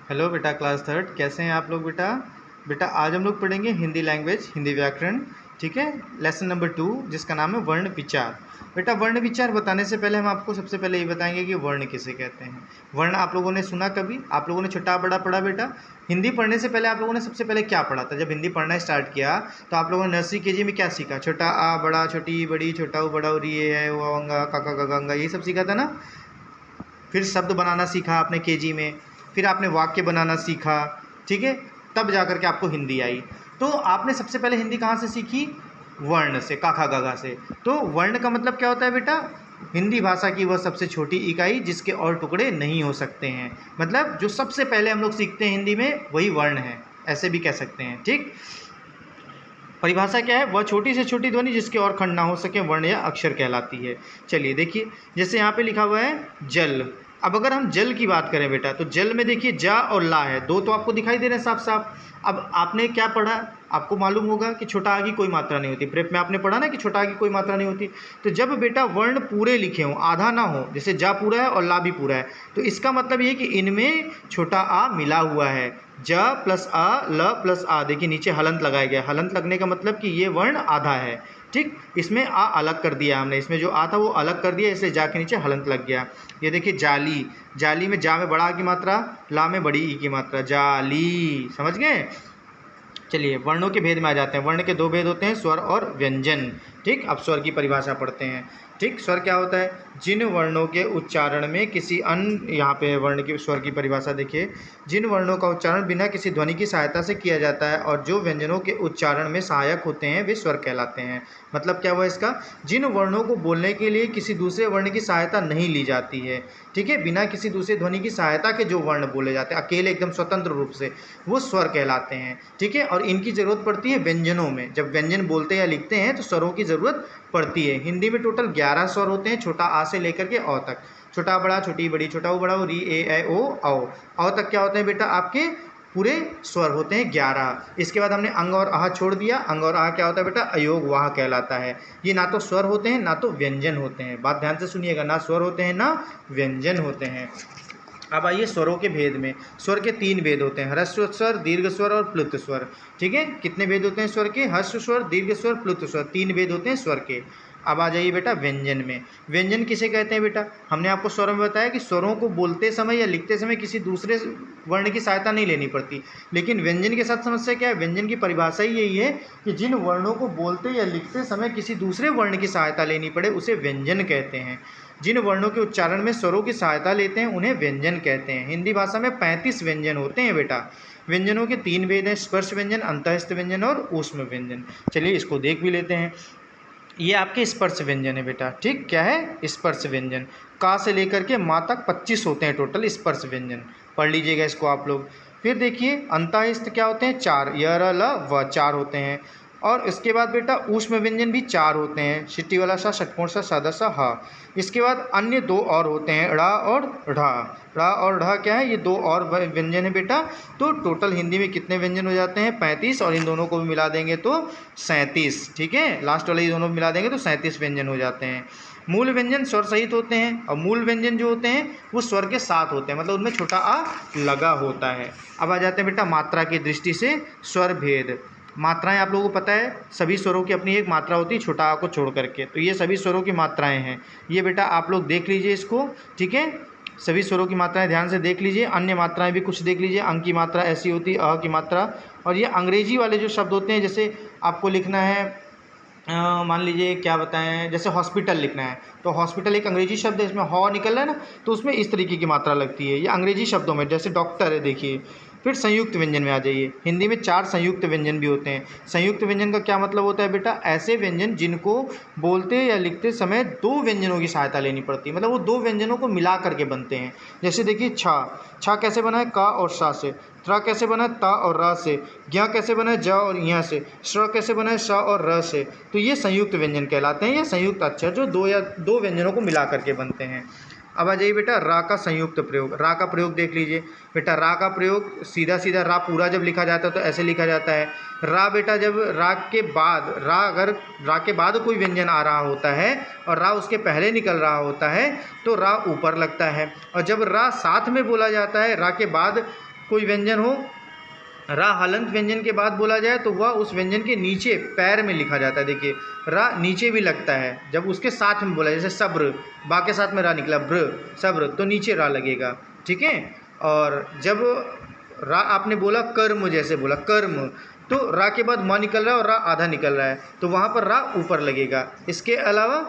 Hello बेटा, class third कैसे हैं आप लोग। बेटा बेटा आज हम लोग पढ़ेंगे हिंदी लैंग्वेज, हिंदी व्याकरण। ठीक है, लेसन नंबर 2 जिसका नाम है वर्ण विचार। बेटा वर्ण विचार बताने से पहले हम आपको सबसे पहले ये बताएंगे कि वर्ण किसे कहते हैं। वर्ण आप लोगों ने सुना कभी? आप लोगों ने छोटा बड़ा पढ़ा बेटा? हिंदी पढ़ने से पहले आप लोगों ने सबसे पहले क्या पढ़ा था? जब हिंदी पढ़ना स्टार्ट किया तो आप लोगों ने नर्सरी केजी में क्या सीखा? छोटा आ बड़ा, छोटी बड़ी, छोटा ऊ बड़ा उरी, ये है वो अंगा काका गंगा, ये सब सीखा था ना। फिर शब्द बनाना सीखा आपने केजी में, फिर आपने वाक्य बनाना सीखा। ठीक है, तब जा कर के आपको हिंदी आई। तो आपने सबसे पहले हिंदी कहाँ से सीखी? वर्ण से, काखा गागा से। तो वर्ण का मतलब क्या होता है बेटा? हिंदी भाषा की वह सबसे छोटी इकाई जिसके और टुकड़े नहीं हो सकते हैं। मतलब जो सबसे पहले हम लोग सीखते हैं हिंदी में वही वर्ण है, ऐसे भी कह सकते हैं। ठीक, परिभाषा क्या है? वह छोटी से छोटी ध्वनि जिसके और खंड ना हो सके वर्ण या अक्षर कहलाती है। चलिए देखिए, जैसे यहाँ पे लिखा हुआ है जल। अब अगर हम जल की बात करें बेटा, तो जल में देखिए जा और ला है, दो तो आपको दिखाई दे रहे हैं साफ साफ। अब आपने क्या पढ़ा? आपको मालूम होगा कि छोटा आ की कोई मात्रा नहीं होती। प्रेप में आपने पढ़ा ना कि छोटा आ की कोई मात्रा नहीं होती। तो जब बेटा वर्ण पूरे लिखे हों, आधा ना हो, जैसे जा पूरा है और ला भी पूरा है, तो इसका मतलब ये कि इनमें छोटा आ मिला हुआ है। ज प्लस आ, ल प्लस आ, देखिए नीचे हलंत लगाया गया। हलंत लगने का मतलब कि ये वर्ण आधा है। ठीक, इसमें आ अलग कर दिया हमने, इसमें जो आ था वो अलग कर दिया, इसलिए जा के नीचे हलंत लग गया। ये देखिए जाली, जाली में जा में बड़ा आ की मात्रा, ला में बड़ी ई की मात्रा, जाली। समझ गए? चलिए वर्णों के भेद में आ जाते हैं। वर्ण के दो भेद होते हैं, स्वर और व्यंजन। ठीक, अब स्वर की परिभाषा पढ़ते हैं। ठीक, स्वर क्या होता है? जिन वर्णों के उच्चारण में किसी अन्य, यहाँ पे वर्ण की स्वर की परिभाषा देखिए, जिन वर्णों का उच्चारण बिना किसी ध्वनि की सहायता से किया जाता है और जो व्यंजनों के उच्चारण में सहायक होते हैं वे स्वर कहलाते हैं। मतलब क्या हुआ इसका? जिन वर्णों को बोलने के लिए किसी दूसरे वर्ण की सहायता नहीं ली जाती है। ठीक है, बिना किसी दूसरे ध्वनि की सहायता के जो वर्ण बोले जाते हैं अकेले एकदम स्वतंत्र रूप से, वो स्वर कहलाते हैं। ठीक है, और इनकी ज़रूरत पड़ती है व्यंजनों में। जब व्यंजन बोलते या लिखते हैं तो स्वरों की ज़रूरत पड़ती है। हिंदी में टोटल 11 स्वर होते हैं, छोटा आ से लेकर के औ तक। छोटा बड़ा, छोटी बड़ी, छोटा ऊ बड़ा ऊ, री ए ऐ ओ औ तक क्या होते हैं बेटा? आपके पूरे स्वर होते हैं 11। इसके बाद हमने अंग और आह छोड़ दिया। अंग और आह क्या होता है बेटा? अयोग वाह कहलाता है। ये ना तो स्वर होते हैं ना तो व्यंजन होते हैं। बात ध्यान से सुनिएगा, ना स्वर होते हैं ना व्यंजन होते हैं। अब आइए स्वरों के भेद में। स्वर के 3 भेद होते हैं, ह्रस्व स्वर, दीर्घ स्वर और प्लुत स्वर। ठीक है, कितने भेद होते हैं स्वर के? ह्रस्व स्वर, दीर्घ स्वर, प्लुत स्वर, 3 भेद होते हैं स्वर के। अब आ जाइए बेटा व्यंजन में। व्यंजन किसे कहते हैं बेटा? हमने आपको स्वरों में बताया कि स्वरों को बोलते समय या लिखते समय किसी दूसरे वर्ण की सहायता नहीं लेनी पड़ती। लेकिन व्यंजन के साथ समस्या क्या है? व्यंजन की परिभाषा ही यही है कि जिन वर्णों को बोलते या लिखते समय किसी दूसरे वर्ण की सहायता लेनी पड़े उसे व्यंजन कहते हैं। जिन वर्णों के उच्चारण में स्वरों की सहायता लेते हैं उन्हें व्यंजन कहते हैं। हिंदी भाषा में 35 व्यंजन होते हैं बेटा। व्यंजनों के 3 भेद हैं, स्पर्श व्यंजन, अंतःस्थ व्यंजन और ऊष्म व्यंजन। चलिए इसको देख भी लेते हैं। ये आपके स्पर्श व्यंजन है बेटा। ठीक, क्या है? स्पर्श व्यंजन। का से लेकर के माँ तक 25 होते हैं टोटल स्पर्श व्यंजन। पढ़ लीजिएगा इसको आप लोग। फिर देखिए अंतःस्थ क्या होते हैं? 4, य र ल व 4 होते हैं। और इसके बाद बेटा ऊष्म व्यंजन भी 4 होते हैं, शिट्टी वाला सा, षटकोण सा, सादा सा, हा। इसके बाद अन्य 2 और होते हैं, ड़ा और ढा। ड़ा और ढा क्या है? ये 2 और व्यंजन है बेटा। तो टोटल हिंदी में कितने व्यंजन हो जाते हैं? 35, और इन दोनों को भी मिला देंगे तो 37। ठीक है, लास्ट वाले ये दोनों मिला देंगे तो 37 व्यंजन हो जाते हैं। मूल व्यंजन स्वर सहित होते हैं, और मूल व्यंजन जो होते हैं वो स्वर के साथ होते हैं, मतलब उनमें छोटा आ लगा होता है। अब आ जाते हैं बेटा मात्रा की दृष्टि से स्वर भेद। मात्राएं आप लोगों को पता है, सभी स्वरों की अपनी एक मात्रा होती है छोटा आ को छोड़ करके। तो ये सभी स्वरों की मात्राएं हैं। ये बेटा आप लोग देख लीजिए इसको। ठीक है, सभी स्वरों की मात्राएं ध्यान से देख लीजिए। अन्य मात्राएं भी कुछ देख लीजिए। अंग की मात्रा ऐसी होती है, अ की मात्रा। और ये अंग्रेजी वाले जो शब्द होते हैं, जैसे आपको लिखना है, मान लीजिए क्या बताएं, जैसे हॉस्पिटल लिखना है तो हॉस्पिटल एक अंग्रेजी शब्द है, इसमें हॉ निकल रहा है ना, तो उसमें इस तरीके की मात्रा लगती है। ये अंग्रेजी शब्दों में, जैसे डॉक्टर है देखिए। फिर संयुक्त व्यंजन में आ जाइए। हिंदी में 4 संयुक्त व्यंजन भी होते हैं। संयुक्त व्यंजन का क्या मतलब होता है बेटा? ऐसे व्यंजन जिनको बोलते या लिखते समय 2 व्यंजनों की सहायता लेनी पड़ती है, मतलब वो 2 व्यंजनों को मिला करके बनते हैं। जैसे देखिए छा, छा कैसे बना है? का और सा से। त्रा कैसे बना है? ता और रा से। ज्ञा कैसे बना है? जा और यहाँ से। श्र कैसे बना है? श और र से। तो ये संयुक्त व्यंजन कहलाते हैं, या संयुक्त अक्षर जो 2 व्यंजनों को मिला करके बनते हैं। अब आ जाइए बेटा रा का संयुक्त प्रयोग। रा का प्रयोग देख लीजिए बेटा। रा का प्रयोग सीधा सीधा रा पूरा जब लिखा जाता है तो ऐसे लिखा जाता है। रा बेटा जब रा के बाद, रा अगर रा के बाद कोई व्यंजन आ रहा होता है और रा उसके पहले निकल रहा होता है तो रा ऊपर लगता है। और जब रा साथ में बोला जाता है, रा के बाद कोई व्यंजन हो, रा हलंत व्यंजन के बाद बोला जाए तो वह उस व्यंजन के नीचे पैर में लिखा जाता है। देखिए रा नीचे भी लगता है जब उसके साथ में बोला, जैसे सब्र, बा के साथ में रा निकला, ब्र सब्र, तो नीचे रा लगेगा, ठीक है। और जब रा आपने बोला कर्म, जैसे बोला कर्म, तो रा के बाद माँ निकल रहा है और रा आधा निकल रहा है, तो वहाँ पर रा ऊपर लगेगा। इसके अलावा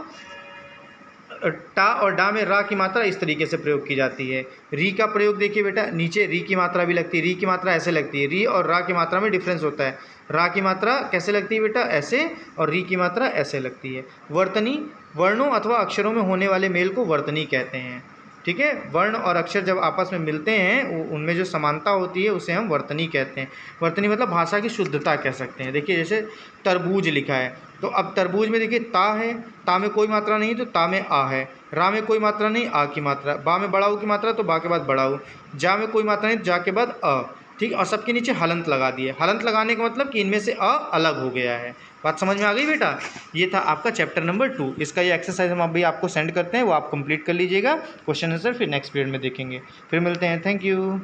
टा और डा में रा की मात्रा इस तरीके से प्रयोग की जाती है। री का प्रयोग देखिए बेटा, नीचे री की मात्रा भी लगती है, री की मात्रा ऐसे लगती है, री और रा की मात्रा में डिफरेंस होता है। रा की मात्रा कैसे लगती है बेटा, ऐसे, और री की मात्रा ऐसे लगती है। वर्तनी, वर्णों अथवा अक्षरों में होने वाले मेल को वर्तनी कहते हैं, ठीक है। वर्ण और अक्षर जब आपस में मिलते हैं उनमें जो समानता होती है उसे हम वर्तनी कहते हैं। वर्तनी मतलब भाषा की शुद्धता कह सकते हैं। देखिए जैसे तरबूज लिखा है, तो अब तरबूज में देखिए ता है, ता में कोई मात्रा नहीं तो ता में आ है, रा में कोई मात्रा नहीं, आ की मात्रा, बा में बड़ा ऊ की मात्रा तो बा के बाद बड़ा ऊ, जा में कोई मात्रा नहीं, जा के बाद अ, ठीक। और सबके नीचे हलंत लगा दिए। हलंत लगाने का मतलब कि इनमें से अ अलग हो गया है। बात समझ में आ गई बेटा। ये था आपका चैप्टर नंबर 2। इसका ये एक्सरसाइज हम अभी आपको सेंड करते हैं, वो आप कंप्लीट कर लीजिएगा। क्वेश्चन आंसर फिर नेक्स्ट पीरियड में देखेंगे। फिर मिलते हैं। Thank you.